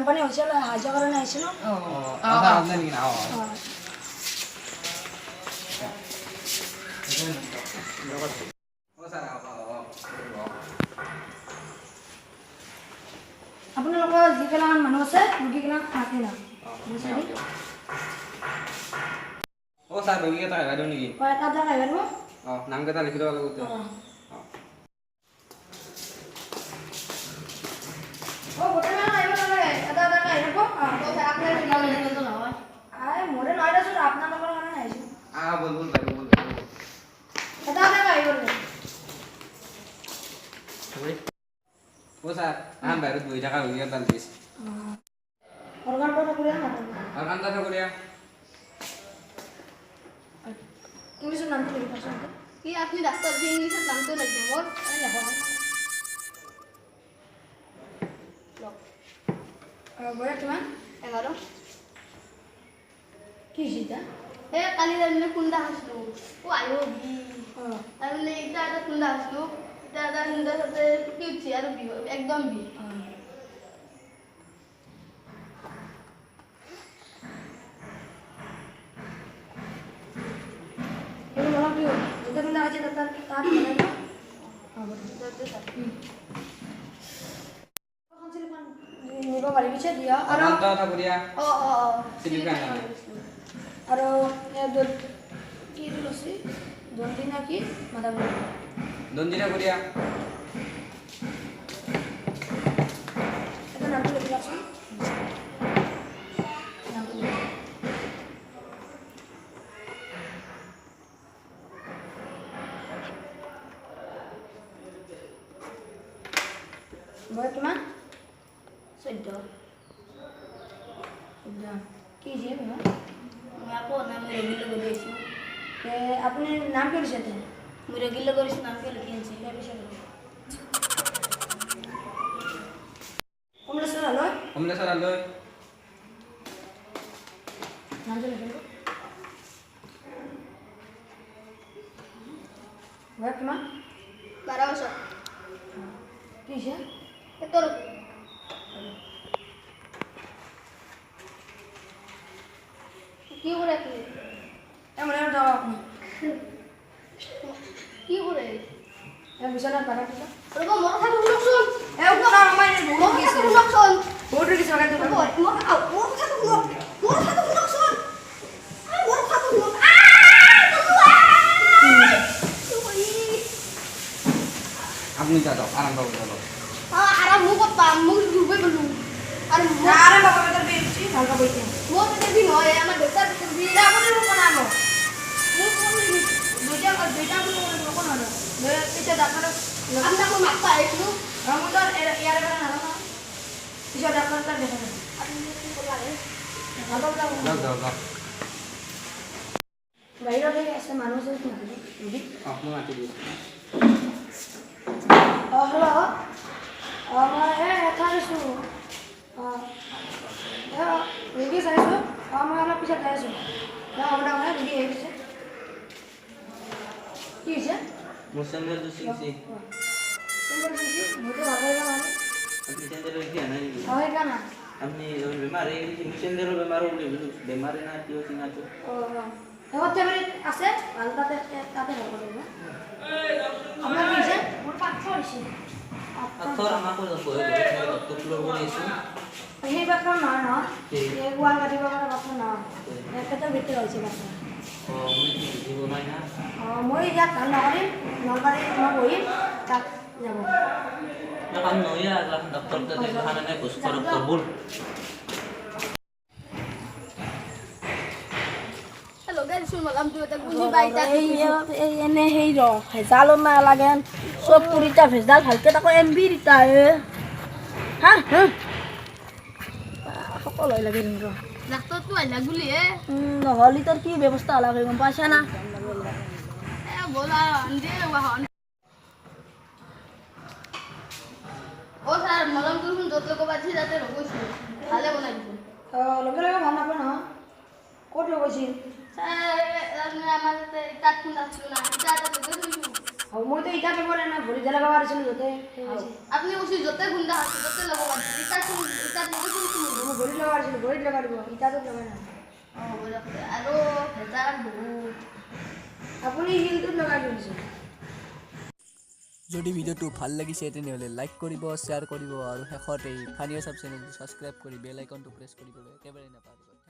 পানী হৈছিল সাহায্য কাৰণে আহিছিলোঁ আপোনালোকৰ যিকেইটামান মানুহ আছে ৰোগীকেইটাক মাতি লওক স্যাৰ ৰোগীকেইটা আহিব দিওঁ নেকি এটা এটা আহিব দিব নামকেইটা লিখি দিব লাগিব গোটেইমান আহিব নালাগে এটা এটা আহিব মোৰে নহয় দেচোন আপোনালোকৰ কাৰণে আহিছোঁ বল এটা এটা আহিব স্যাৰ বাহিৰত বহি থকা ৰোগীকেইটা দিছে ইংলিশের নাম কি কি আপনি ডাক্তার যে ইংলিশের নাম তো লাগবে মোর বয়স কিমান 11 কি সেটা হে কালি জানলে কুন্ডা হাসলো ও আয়ো বি তাহলে এটা একটা কুন্ডা হাসলো এটা কুন্ডার সাথে কি হচ্ছে আর বি একদম বি দঞ্জিনা করিয়া বয়স কিমান 14 কি যে মই আপো নাম রেগিল করেছি আপনি নাম কি দিছে মই রেগিল করেছি নাম কি লিখিছি কমলেশ্বর আলয় নাম লিখিল বয়স কিমান 12 বছর কি যে তোর কি করে আপনি এমন দাও আপনি কি করে বিছানা পারা দিছো ওরকম মোর খাতে লক্ষণ উপর আমায় মোর খাতে লক্ষণ ভোট দিছো আগে তো মোর খাতে লক্ষণ মোর খাতে আপনি যা যাও আরাম পাবো যাও আরাম মুখ পাম মুখ ডুবে বলু আরে আরে বাবা বেটার বেশি হালকা বইতে মোর বেটার দিন হয় আমার বেটার দিন আপনি কোন আনো দুইটা কোন আনো এটা ডাক্তার আমরা কোন মাপা একটু রামুদার ইয়ারে না না কিছু ডাক্তার তার দেখা আপনি কি বলারে ভালো যাও যাও যাও বাইরে থেকে আসে মানুষ আছে নাকি আপনি মাটি দিন হ্যালো আমার এখানে শুনো রুগী চাইছো মই অলপ পিছত যাই আছো আমরা রুগী আহিছে কি হৈছে মোৰ চেণ্ডেল দুচিছে মইতো ভালো মানে আপুনি চেণ্ডেল কি আনাই নেকি হয় কানা আপুনি বেমাৰ এই মোৰ চেণ্ডেলৰ বেমাৰ বুলি বেমাৰে না কিয় চিনাটো হতে মানে আছে ভাল তাতে তাতে হ'ব লাগিব আপোনাৰ কি হৈছে মোৰ পাথৰ হৈছে পাথৰ আমাক ডক্টৰ বনাইছোঁ সেই পাথৰ নহয় ন এই গোৱাল কাটিব পৰা পাথৰ নহয় পেটৰ ভিতৰত হৈছে পাথৰ মই কি বুজিব নাই না মই ইয়াত ধান নকৰিম নলবাৰীত মই বহিম তাত যাব কাম নহয় ডক্টৰ তাতে দেখা নাই ঘোষ ডক্টৰ বল এনে সেই ভেজালো নালাগে চব পুৰিটা ভেজাল ভালকে তাকো এমবি দিতা হা সকলো লাগে কিন্তু ডাক্তৰটো আহিলা বুলি নহ'লে তোৰ কি ব্যৱস্থা হ'লে গম পাইছা না ব'লা অ' ছাৰ মলমটো য'ত লগাবাইছে তাতে ৰ'বইছোঁ ভালে বনাই দিছোঁ লগে লগে ভাল নাপায় নহয় ক'ত লগৈছিল ছাৰ আমাৰ তাতে তাত খুন্দা আছিলোঁ না এতিয়া এটা লগে থৈছোঁ মইতো ইটা পেপৰে না ভৰি জ্বালা লগাব দিছিলোঁ য'তে সেই হৈছে আপনি কৈছে য'তে গুণ্ডা আছে ত'তে লগাব দিছে ইটাত মতে কোনটো মই ভৰিত লগাব দিছিলোঁ ভৰিত লগাই দিব ইটাটোত লগাই না অঁ হ'ব দিয়ক আৰু ভেজাল বহুত আপুনি শিলটোত লগাই দিছিল যদি ভিডিঅ'টো ভাল লাগিছে তেনেহ'লে লাইক কৰিব শ্বেয়াৰ কৰিব আৰু শেষত এই ফানিয়া চাব চেনেলটো ছাবস্ক্ৰাইব কৰি বেল আইকনটো প্ৰেছ কৰিবলৈ একেবাৰে নাপাহৰিব